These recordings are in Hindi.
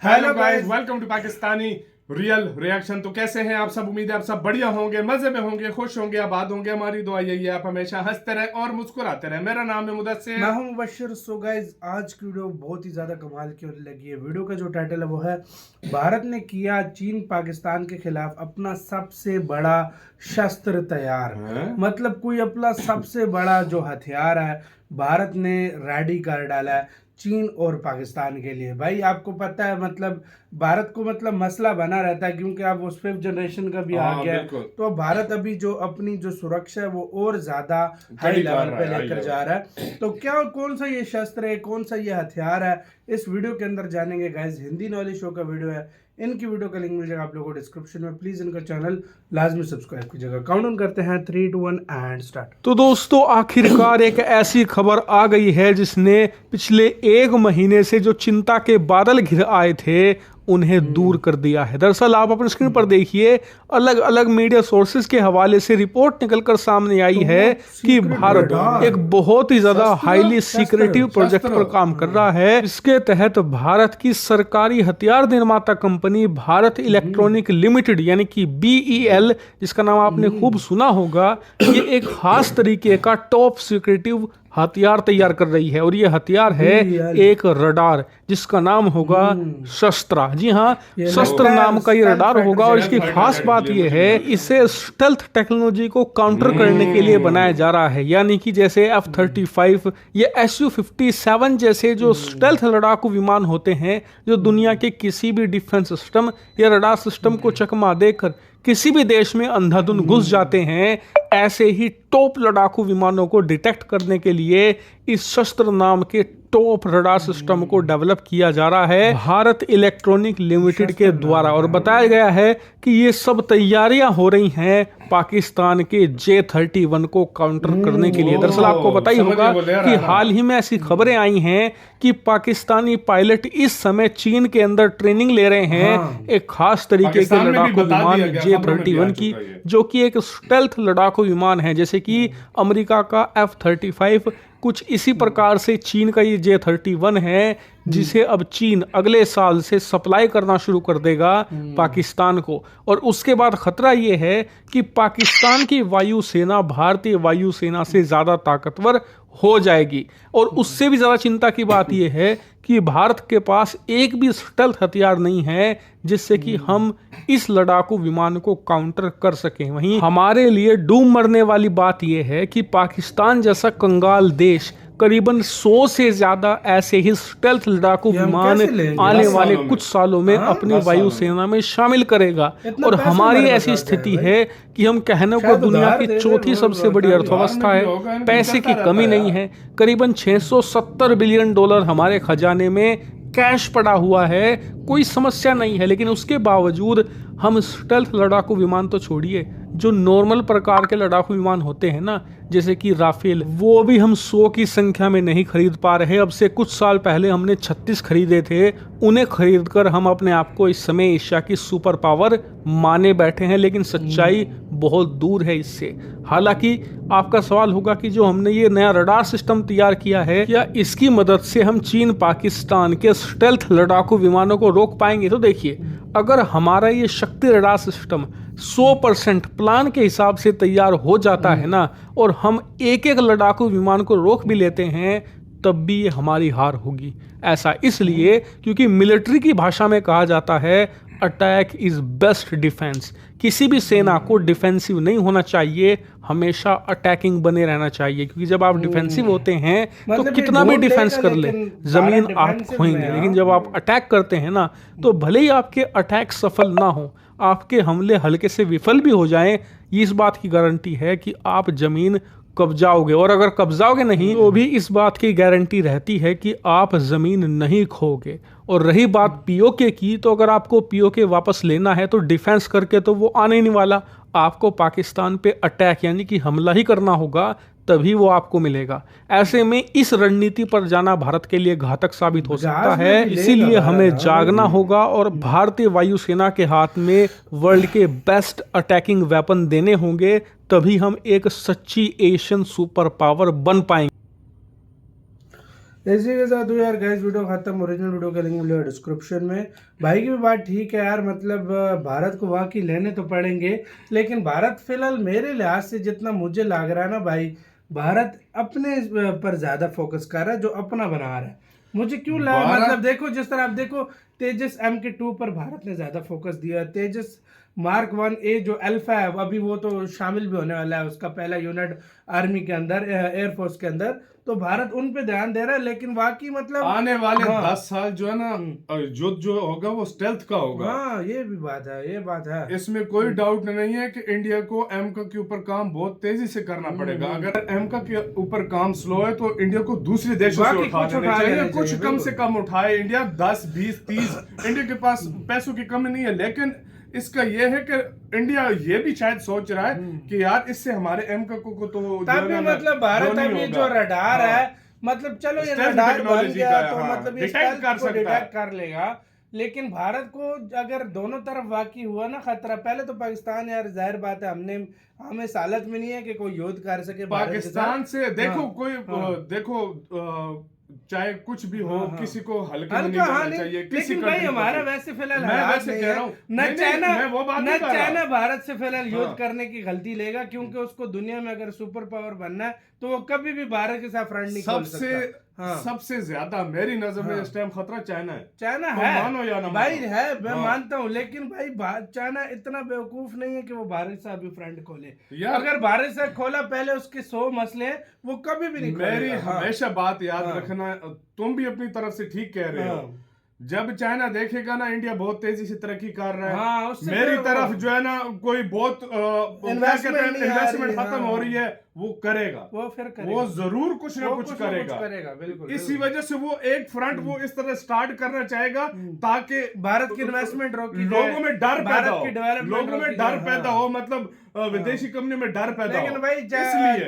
Hello guys, welcome to Pakistani real reaction. तो कैसे हैं आप सब? उम्मीद है आप सब बढ़िया होंगे, मजे में होंगे, खुश होंगे, आबाद होंगे। हमारी दुआ यही है आप हमेशा हंसते रहे और मुस्कुराते रहे। मेरा नाम है मुदस्सिर, मैं हूं मुबश्शिर। सो गाइस, आज की वीडियो बहुत ही ज्यादा कमाल की होने लगी है। वीडियो का जो टाइटल है वो है भारत ने किया चीन पाकिस्तान के खिलाफ अपना सबसे बड़ा शस्त्र तैयार। मतलब कोई अपना सबसे बड़ा जो हथियार है भारत ने रेडी कर डाला है चीन और पाकिस्तान के लिए। भाई आपको पता है मतलब भारत को मतलब मसला बना रहता है क्योंकि अब उस 5th जनरेशन का भी आ गया है। तो अब भारत अभी जो अपनी जो सुरक्षा है वो और ज्यादा हाई लेवल पे लेकर जा रहा है। तो क्या कौन सा ये शस्त्र है, कौन सा ये हथियार है, इस वीडियो के अंदर जानेंगे गाइस। हिंदी नॉलेज शो का वीडियो है, इनकी वीडियो का लिंक मिल जाएगा आप लोगों को डिस्क्रिप्शन में। प्लीज इनका चैनल लाजमी सब्सक्राइब कीजिएगा। काउंटडाउन करते हैं 3 2 1 एंड स्टार्ट। तो दोस्तों, आखिरकार एक ऐसी खबर आ गई है जिसने पिछले एक महीने से जो चिंता के बादल घिर आए थे उन्हें दूर कर दिया है। दरअसल आप अपनी स्क्रीन पर देखिए, अलग अलग मीडिया सोर्सेज के हवाले से रिपोर्ट निकलकर सामने आई है कि भारत एक बहुत ही ज्यादा हाईली सीक्रेटिव प्रोजेक्ट पर काम कर रहा है। इसके तहत भारत की सरकारी हथियार निर्माता कंपनी भारत इलेक्ट्रॉनिक लिमिटेड यानी कि BEL, जिसका नाम आपने खूब सुना होगा, ये एक खास तरीके का टॉप सीक्रेटिव हथियार तैयार कर रही है। और ये हथियार है एक रडार जिसका नाम होगा शस्त्रा। जी हाँ, शस्त्र नाम का ये रडार होगा। और इसकी खास बात ये है, इसे स्टेल्थ टेक्नोलॉजी को काउंटर करने के लिए बनाया जा रहा है। यानी कि जैसे F-35 या Su-57 जैसे जो स्टेल्थ लड़ाकू विमान होते हैं जो दुनिया के किसी भी डिफेंस सिस्टम या रडार सिस्टम को चकमा देकर किसी भी देश में अंधाधुंध घुस जाते हैं, ऐसे ही टॉप लड़ाकू विमानों को डिटेक्ट करने के लिए इस शस्त्र नाम के टॉप रडार सिस्टम को डेवलप किया जा रहा है भारत इलेक्ट्रॉनिक लिमिटेड के द्वारा। और बताया गया है कि ये सब तैयारियां हो रही हैं पाकिस्तान के J-31 को काउंटर करने के लिए। दरअसल आपको पता ही होगा कि हाल ही में ऐसी खबरें आई हैं कि पाकिस्तानी पायलट इस समय चीन के अंदर ट्रेनिंग ले रहे हैं एक खास तरीके के लड़ाकू विमान J-31 की, जो कि एक स्टेल्थ लड़ाकू विमान है। जैसे कि अमेरिका का F-35 कुछ इसी प्रकार से चीन का ये J-31 है, जिसे अब चीन अगले साल से सप्लाई करना शुरू कर देगा पाकिस्तान को। और उसके बाद खतरा ये है कि पाकिस्तान की वायुसेना भारतीय वायुसेना से ज्यादा ताकतवर हो जाएगी। और उससे भी ज्यादा चिंता की बात यह है कि भारत के पास एक भी स्टेल्थ हथियार नहीं है जिससे कि हम इस लड़ाकू विमान को काउंटर कर सकें। वहीं हमारे लिए डूब मरने वाली बात यह है कि पाकिस्तान जैसा कंगाल देश करीबन 100 से ज्यादा ऐसे ही स्टेल्थ लड़ाकू विमान आने वाले कुछ सालों में अपनी वायुसेना में शामिल करेगा। और हमारी ऐसी स्थिति है कि हम कहने को दुनिया की चौथी सबसे बड़ी अर्थव्यवस्था है, पैसे की कमी नहीं है। करीबन $670 बिलियन हमारे खजाने में कैश पड़ा हुआ है, कोई समस्या नहीं है। लेकिन उसके बावजूद हम स्टेल्थ लड़ाकू विमान तो छोड़िए, जो नॉर्मल प्रकार के लड़ाकू विमान होते हैं ना, जैसे कि राफेल, वो भी हम 100 की संख्या में नहीं खरीद पा रहे। अब से कुछ साल पहले हमने 36 खरीदे थे। उन्हें खरीदकर हम अपने आप को इस समय एशिया की सुपर पावर माने बैठे हैं, लेकिन सच्चाई बहुत दूर है इससे। हालांकि आपका सवाल होगा कि जो हमने ये नया रडार सिस्टम तैयार किया है, क्या इसकी मदद से हम चीन पाकिस्तान के स्टेल्थ लड़ाकू विमानों को रोक पाएंगे? तो देखिए, अगर हमारा ये शक्ति रडार सिस्टम 100% प्लान के हिसाब से तैयार हो जाता है ना, और हम एक एक लड़ाकू विमान को रोक भी लेते हैं, तब भी ये हमारी हार होगी। ऐसा इसलिए क्योंकि मिलिट्री की भाषा में कहा जाता है अटैक इज बेस्ट डिफेंस। किसी भी सेना को डिफेंसिव नहीं होना चाहिए, हमेशा अटैकिंग बने रहना चाहिए। क्योंकि जब आप डिफेंसिव होते हैं तो कितना भी डिफेंस कर ले, जमीन आप खोएंगे। लेकिन जब आप अटैक करते हैं ना, तो भले ही आपके अटैक सफल ना हो, आपके हमले हल्के से विफल भी हो जाएं, इस बात की गारंटी है कि आप जमीन कब्जाओगे। और अगर कब्जाओगे नहीं तो भी इस बात की गारंटी रहती है कि आप जमीन नहीं खोगे। और रही बात पीओके की, तो अगर आपको पीओके वापस लेना है तो डिफेंस करके तो वो आने नहीं वाला। आपको पाकिस्तान पे अटैक यानी कि हमला ही करना होगा, तभी वो आपको मिलेगा। ऐसे में इस रणनीति पर जाना भारत के लिए घातक साबित हो सकता है। इसीलिए हमें जागना होगा और भारतीय वायुसेना के हाथ में वर्ल्ड के बेस्ट अटैकिंग वेपन देने होंगे, तभी हम एक सच्ची एशियन सुपर पावर बन पाएंगे। इसी के साथ यार गाइस वीडियो खत्म। ओरिजिनल वीडियो का लिंक मिलेगा डिस्क्रिप्शन में। भाई की भी बात ठीक है यार, मतलब भारत को वाकई लेने तो पड़ेंगे, लेकिन भारत फिलहाल मेरे लिहाज से जितना मुझे लग रहा है ना भाई, भारत अपने पर ज्यादा फोकस कर रहा है, जो अपना बना रहा है। मुझे क्यों लगा, मतलब देखो जिस तरह आप देखो तेजस MK2 पर भारत ने ज्यादा फोकस दिया। तेजस मार्क 1A जो अल्फा है अभी वो तो शामिल भी होने वाला है, उसका पहला यूनिट आर्मी के अंदर, एयरफोर्स के अंदर, तो भारत उन पे ध्यान दे रहा है। लेकिन वाकई मतलब आने वाले हाँ, 10 साल जो है ना, युद्ध जो होगा वो स्टेल्थ का होगा। हाँ ये भी बात है, ये बात है। इसमें कोई डाउट नहीं है कि इंडिया को एमका के ऊपर काम बहुत तेजी से करना पड़ेगा। अगर एमका के ऊपर काम स्लो है तो इंडिया को दूसरे देशों से उठा लेना चाहिए। कुछ कम से कम उठाए इंडिया, 10 20 30। इंडिया के पास पैसों की कमी नहीं है, लेकिन इसका ये है कि इंडिया ये भी शायद सोच रहा है कि यार इससे हमारे एमका को तो तभी मतलब भारत अभी जो रडार है, मतलब चलो ये रडार बन गया तो मतलब ये डिटेक्ट कर लेगा। लेकिन भारत को अगर दोनों तरफ वाकई हुआ ना खतरा, पहले तो पाकिस्तान यार जाहिर बात है हमें इस हालत में नहीं है कि कोई युद्ध कर सके पाकिस्तान से। देखो कोई देखो चाहे कुछ भी हो, किसी को हल्का नहीं लेना चाहिए। लेकिन भाई हमारा वैसे फिलहाल वैसे कह रहा हूँ न चाइना भारत से फिलहाल युद्ध करने की गलती लेगा, क्योंकि उसको दुनिया में अगर सुपर पावर बनना है तो वो कभी भी भारत के साथ फ्रंट नहीं खोल सकता। सबसे ज्यादा मेरी नजर में इस टाइम खतरा चाइना है। चाइना तो है, मानो या ना भाई है, मैं मानता हूँ, लेकिन भाई चाइना इतना बेवकूफ नहीं है कि वो भारत से अभी फ्रंट खोले। अगर भारत से खोला पहले उसके 100 मसले हैं, वो कभी भी नहीं खोलेगा। मेरी हमेशा बात याद रखना, तुम भी अपनी तरफ से ठीक कह रहे हो। जब चाइना देखेगा ना इंडिया बहुत तेजी से तरक्की कर रहा है, मेरी तरफ जो है ना कोई बहुत इन्वेस्टमेंट खत्म हो रही है, वो करेगा, वो जरूर कुछ ना कुछ करेगा। बिल्कुल इसी वजह से वो एक फ्रंट वो इस तरह स्टार्ट करना चाहेगा ताकि भारत की इन्वेस्टमेंट रोकी, लोगों में डर पैदा हो, मतलब विदेशी कंपनी में डर पैदा हो। लेकिन भाई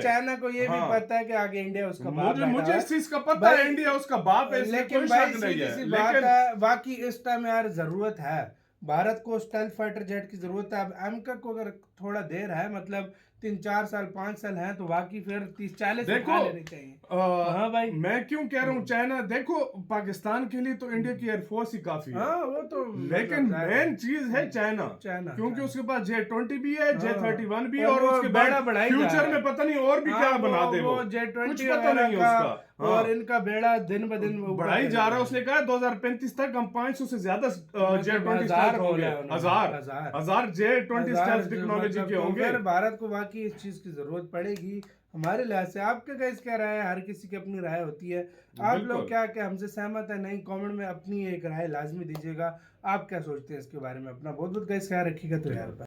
चाइना को ये भी पता है कि आगे इंडिया उसका बाप है। मुझे इस चीज का पता है, इंडिया उसका बाप है, लेकिन भाई सीधी बात है, बाकी इस टाइम यार जरूरत है भारत को स्टेल्थ फाइटर जेट की जरूरत है। अब एमका को अगर थोड़ा देर है, मतलब 3-4 साल 5 साल है, तो बाकी फिर 30-40 लेने चाहिए। हाँ भाई, मैं क्यों कह रहा हूँ चाइना, देखो पाकिस्तान के लिए तो इंडिया की एयरफोर्स ही काफी है, वो तो, लेकिन मेन चीज है चाइना, क्योंकि उसके पास J-20 भी है, J-31 भी, और उसके बाद फ्यूचर में पता नहीं और भी क्या बना दे वो, J-20 पता नहीं उसका। और इनका बेड़ा दिन ब दिन बढ़ाई जा रहा है। उसने कहा 2035 तक हम 500 से ज्यादा J-20 हजार J-20 स्टेल्थ टेक्नोलॉजी के होंगे। भारत को बाकी इस चीज की जरूरत पड़ेगी हमारे लिहाज से। आपका गाइस क्या राय है? हर किसी की अपनी राय होती है। आप लोग क्या हमसे सहमत है? नहीं, कमेंट में अपनी एक राय लाजमी दीजिएगा। आप क्या सोचते हैं इसके बारे में? अपना बहुत बहुत गाइस ख्याल रखिएगा। तो यार